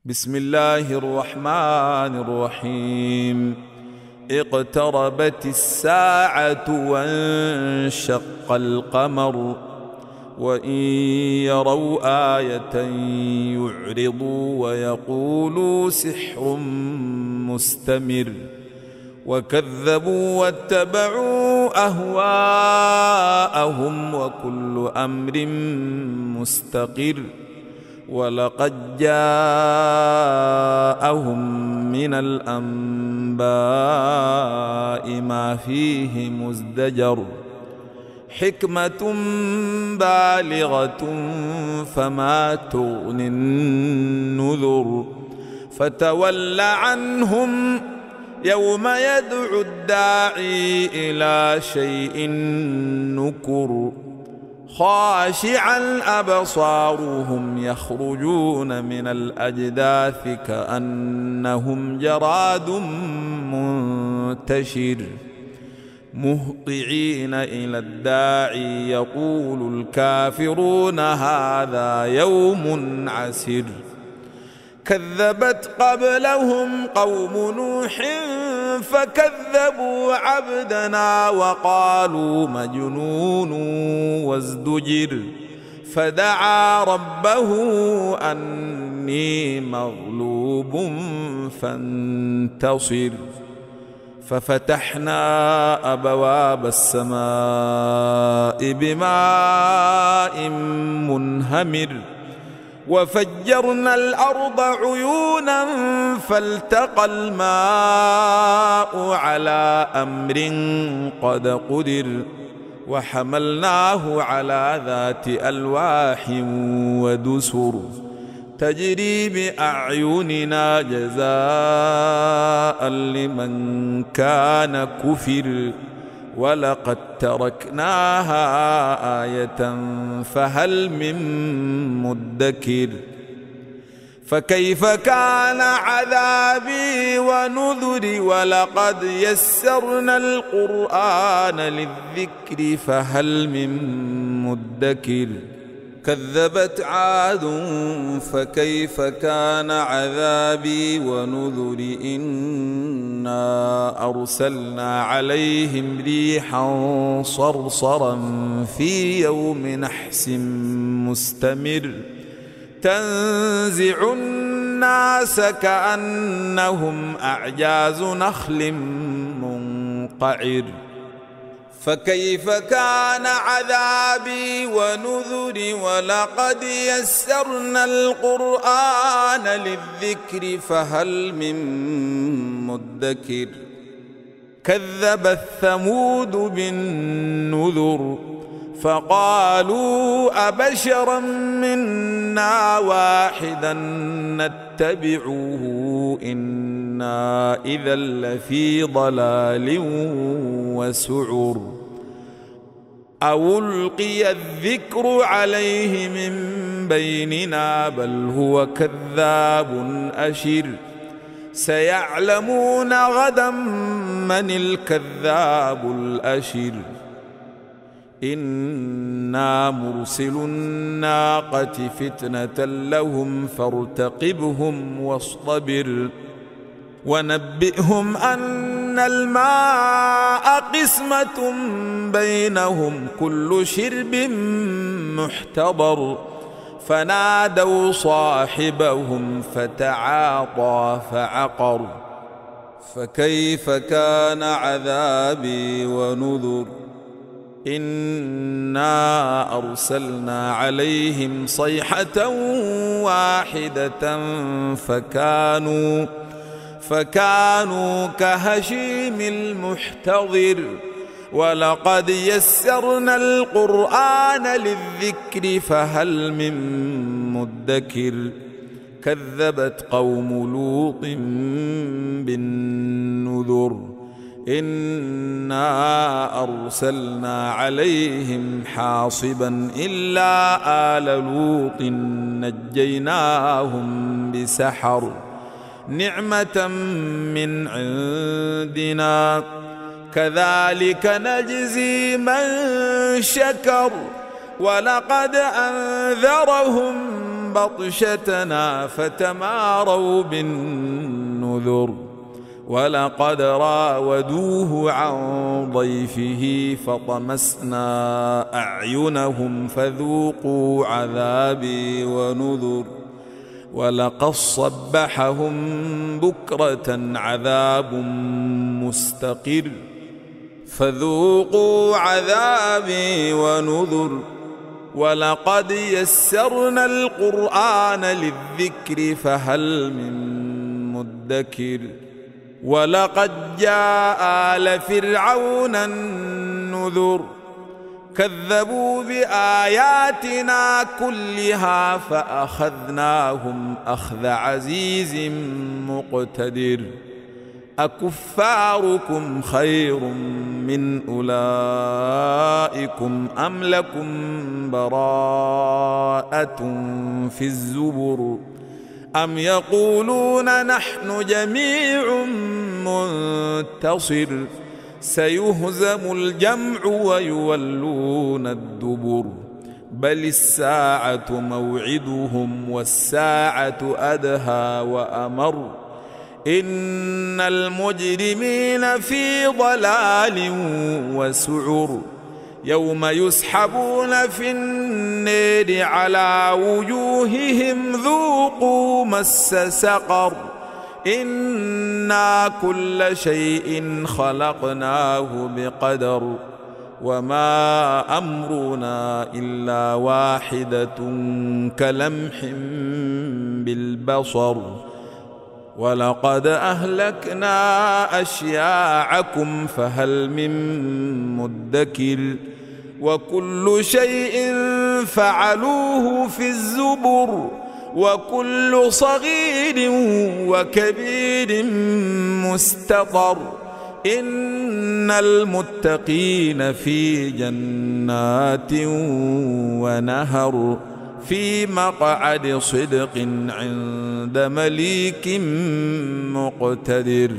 بسم الله الرحمن الرحيم. اقتربت الساعة وانشق القمر وإن يروا آية يعرضوا ويقولوا سحر مستمر وكذبوا واتبعوا أهواءهم وكل أمر مستقر ولقد جاءهم من الأنباء ما فيه مزدجر حكمة بالغة فما تغني النذر فتول عنهم يوم يدعو الداعي إلى شيء نكر خاشعا أبصارهم يخرجون من الأجداث كأنهم جراد منتشر مهطعين إلى الداعي يقول الكافرون هذا يوم عسر كذبت قبلهم قوم نوح فكذبوا عبدنا وقالوا مجنون وازدجر فدعا ربه أني مغلوب فانتصر ففتحنا أبواب السماء بماء منهمر وفجرنا الأرض عيونا فالتقى الماء على أمر قد قدر وحملناه على ذات ألواح ودسر تجري بأعيننا جزاء لمن كان كفر ولقد تركناها آية فهل من مدكر فكيف كان عذابي ونذر ولقد يسرنا القرآن للذكر فهل من مدكر كذبت عاد فكيف كان عذابي ونذر إنا أرسلنا عليهم ريحا صرصرا في يوم نحس مستمر تنزع الناس كأنهم أعجاز نخل منقعر فكيف كان عذابي ونذر ولقد يسرنا القرآن للذكر فهل من مدكر كذبت ثمود بالنذر فقالوا أبشرا منا واحدا نتبعه إنا إذا لفي ضلال وسعر أو ألقي الذكر عليه من بيننا بل هو كذاب أشر سيعلمون غدا من الكذاب الأشر إنا مرسل الناقة فتنة لهم فارتقبهم واصطبر ونبئهم أن الماء قسمة بينهم كل شرب محتضر فنادوا صاحبهم فتعاطى فعقر فكيف كان عذابي ونذر إنا أرسلنا عليهم صيحة واحدة فكانوا كهشيم المحتضر ولقد يسرنا القرآن للذكر فهل من مدكر كذبت قوم لوط بالنذر إنا أرسلنا عليهم حاصبا إلا آل لوط نجيناهم بسحر نعمة من عندنا كذلك نجزي من شكر ولقد أنذرهم بطشتنا فتماروا بالنذر ولقد راودوه عن ضيفه فطمسنا أعينهم فذوقوا عذابي ونذر ولقد صبحهم بكرة عذاب مستقر فذوقوا عذابي ونذر ولقد يسرنا القرآن للذكر فهل من مدكر ولقد جاء آل فرعون النذر كذبوا بآياتنا كلها فأخذناهم أخذ عزيز مقتدر أكفاركم خير من أولئكم أم لكم براءة في الزبر أم يقولون نحن جميع منتصر سيهزم الجمع ويولون الدبر بل الساعة موعدهم والساعة أدهى وأمر إن المجرمين في ضلال وسعر يوم يسحبون في النار على وجوههم ذوقوا مس سقر إنا كل شيء خلقناه بقدر وما أمرنا إلا واحدة كلمح بالبصر ولقد أهلكنا أشياعكم فهل من مدكر وكل شيء فعلوه في الزبر وكل صغير وكبير مستطر إن المتقين في جنات ونهر في مقعد صدق عند مليك مقتدر.